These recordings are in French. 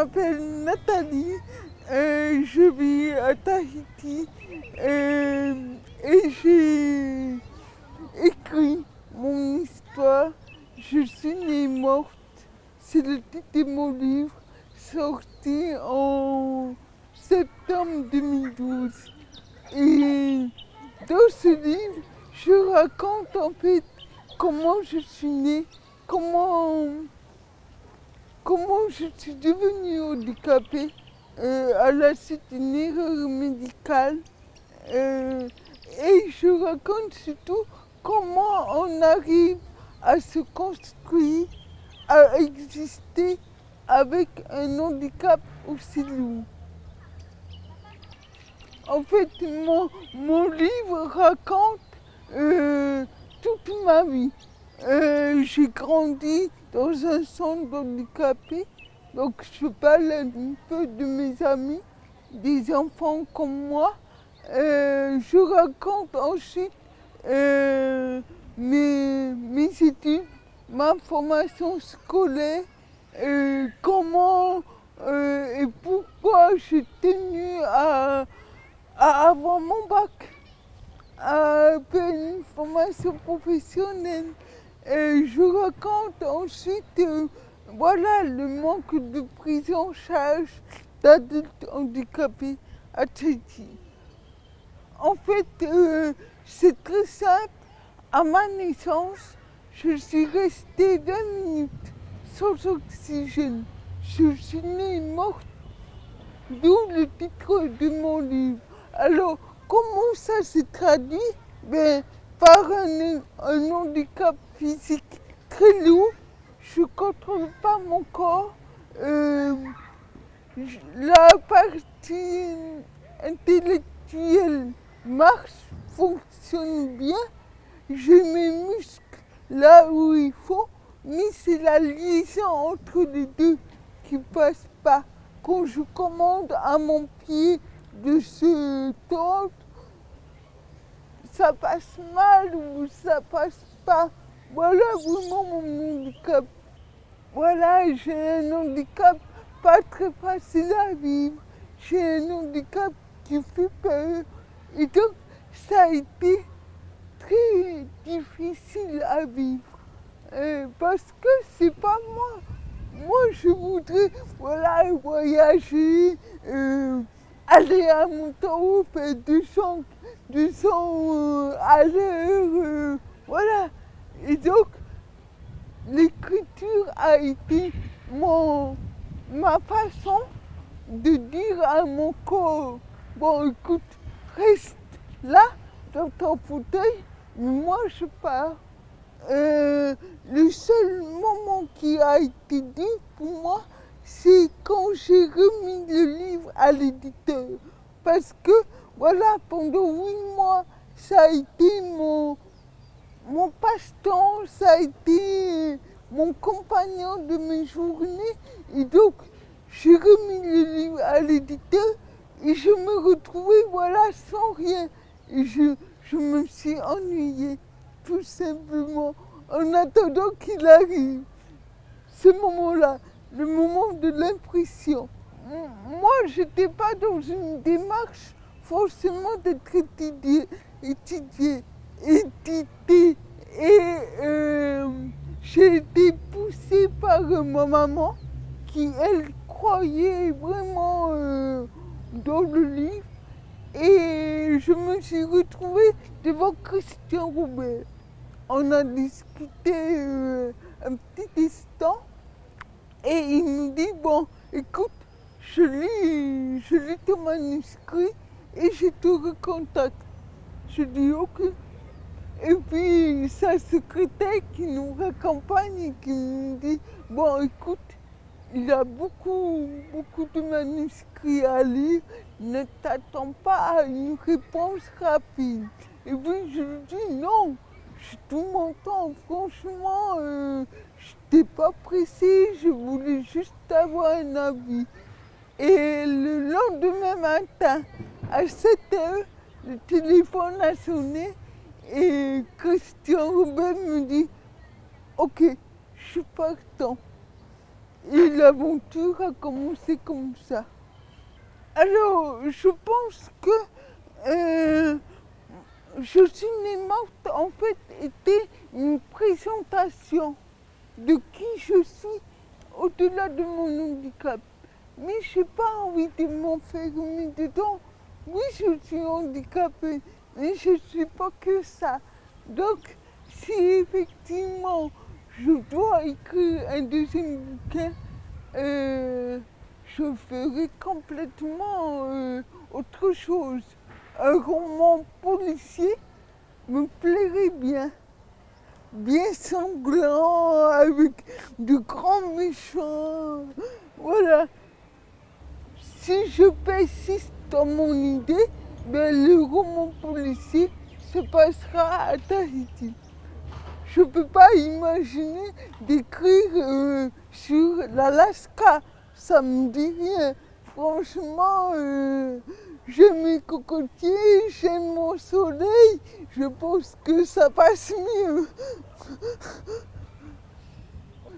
m'appelle Nathalie, je vis à Tahiti et j'ai écrit mon histoire. Je suis née morte, c'est le titre de mon livre, sorti en septembre 2012. Et dans ce livre, je raconte en fait comment je suis née, comment je suis devenue handicapée à la suite d'une erreur médicale. Et je raconte surtout comment on arrive à se construire, à exister avec un handicap aussi lourd. En fait, mon livre raconte toute ma vie. J'ai grandi dans un centre handicapé, donc je parle un peu de mes amis, des enfants comme moi. Je raconte ensuite mes études, ma formation scolaire, comment et pourquoi j'ai tenu à avoir mon bac, à faire une formation professionnelle. Je raconte ensuite voilà, le manque de prise en charge d'adultes handicapés à Tahiti. En fait, c'est très simple. À ma naissance, je suis restée 20 minutes sans oxygène. Je suis née morte, d'où le titre de mon livre. Alors, comment ça se traduit? Par un handicap physique très lourd. Je ne contrôle pas mon corps. La partie intellectuelle marche, fonctionne bien. J'ai mes muscles là où il faut, mais c'est la liaison entre les deux qui ne passe pas. Quand je commande à mon pied de se tordre, ça passe mal ou ça passe pas. Voilà vraiment mon handicap. Voilà, j'ai un handicap pas très facile à vivre. J'ai un handicap qui fait peur. Et donc, ça a été très difficile à vivre. Parce que c'est pas moi. Moi, je voudrais, voilà, voyager, aller à Montauk, faire 200 à l'heure, voilà. Et donc, l'écriture a été ma façon de dire à mon corps, bon écoute, reste là, dans ton fauteuil, mais moi je pars. Le seul moment qui a été dit pour moi, c'est quand j'ai remis le livre à l'éditeur. Parce que, voilà, pendant 8 mois, ça a été mon passe-temps, ça a été mon compagnon de mes journées. Et donc, j'ai remis le livre à l'éditeur et je me retrouvais, voilà, sans rien. Et je me suis ennuyée, tout simplement, en attendant qu'il arrive. Ce moment-là, le moment de l'impression. Moi, je n'étais pas dans une démarche forcément d'être étudiée. Et j'ai été poussée par ma maman qui, elle, croyait vraiment dans le livre. Et je me suis retrouvée devant Christian Robert. On a discuté un petit instant et il me dit, bon, écoute, je lis ton manuscrit et je te recontacte. Je dis, ok. Et puis sa secrétaire qui nous raccompagne et qui me dit, bon, écoute, il y a beaucoup de manuscrits à lire, ne t'attends pas à une réponse rapide. Et puis je lui dis, non, j'ai tout mon temps, franchement, je n'étais pas pressée, je voulais juste avoir un avis. Et le lendemain matin, à 7 heures, le téléphone a sonné et Christian Robert me dit, ok, je suis partant. Et l'aventure a commencé comme ça. Alors, je pense que Je suis morte en fait était une présentation de qui je suis au-delà de mon handicap. Mais je n'ai pas envie de m'enfermer dedans. Oui, je suis handicapée, mais je ne suis pas que ça. Donc, si effectivement je dois écrire un deuxième bouquin, je ferai complètement autre chose. Un roman policier me plairait bien. Bien sanglant, avec de grands méchants. Voilà. Si je persiste dans mon idée, ben, le roman policier se passera à Tahiti. Je ne peux pas imaginer d'écrire sur l'Alaska. Ça me dit rien. Franchement, j'aime mes cocotiers, j'aime mon soleil. Je pense que ça passe mieux.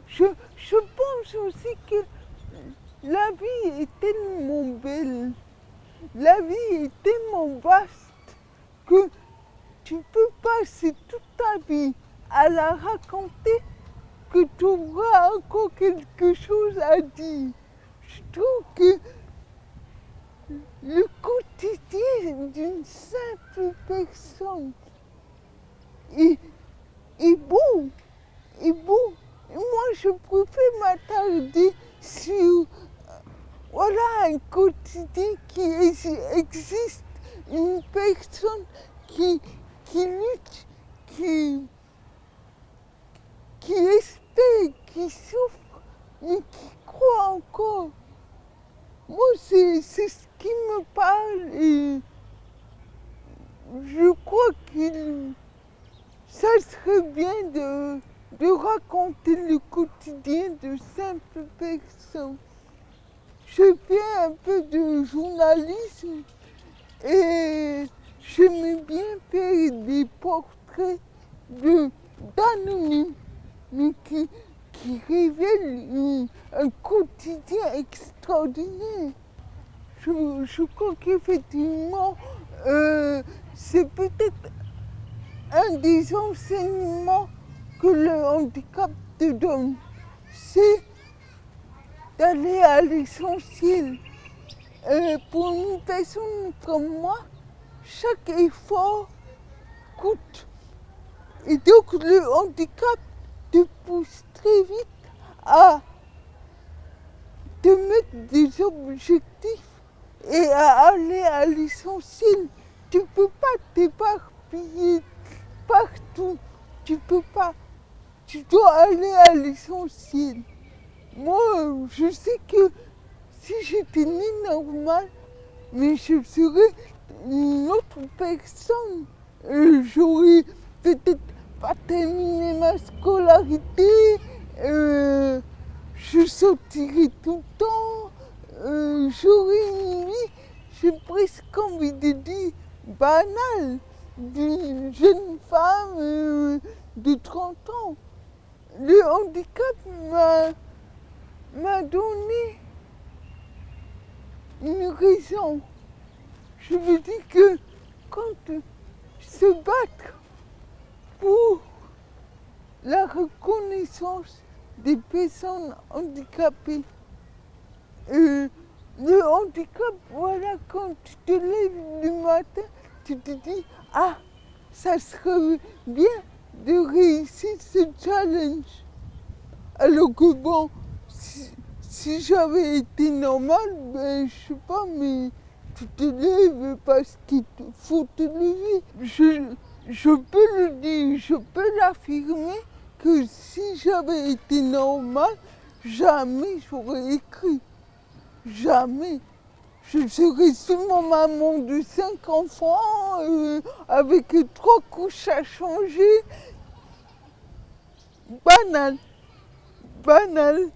Je pense aussi que la vie est tellement belle, la vie est tellement vaste que tu peux passer toute ta vie à la raconter que tu auras encore quelque chose à dire. Je trouve que le quotidien d'une simple personne est beau, est beau. Et moi, je préfère m'attarder sur voilà, un quotidien qui existe, une personne qui lutte, qui espère, qui souffre, mais qui croit encore. Moi, c'est ce qui me parle et je crois que ça serait bien de raconter le quotidien de simples personnes. Je fais un peu de journalisme et j'aimais bien faire des portraits d'anonymes, mais qui révèlent un quotidien extraordinaire. Je crois qu'effectivement, c'est peut-être un des enseignements que le handicap te donne. C'est d'aller à l'essentiel. Pour une personne comme moi, chaque effort coûte. Et donc le handicap te pousse très vite à te mettre des objectifs et à aller à l'essentiel. Tu ne peux pas t'éparpiller partout. Tu peux pas. Tu dois aller à l'essentiel. Moi, je sais que si j'étais née normale, mais je serais une autre personne. J'aurais peut-être pas terminé ma scolarité, je sortirais tout le temps, j'aurais une vie, j'ai presque envie de dire, banale, d'une jeune femme de 30 ans. Le handicap m'a donné une raison. Je me dis que quand se battre pour la reconnaissance des personnes handicapées, le handicap, voilà, quand tu te lèves le matin, tu te dis, ah, ça serait bien de réussir ce challenge. Alors que bon, si j'avais été normale, ben, je sais pas, mais tu te lèves parce qu'il faut te lever. Je peux le dire, je peux l'affirmer que si j'avais été normale, jamais j'aurais écrit. Jamais. Je serais sûrement maman de 5 enfants, avec 3 couches à changer. Banal. Banal.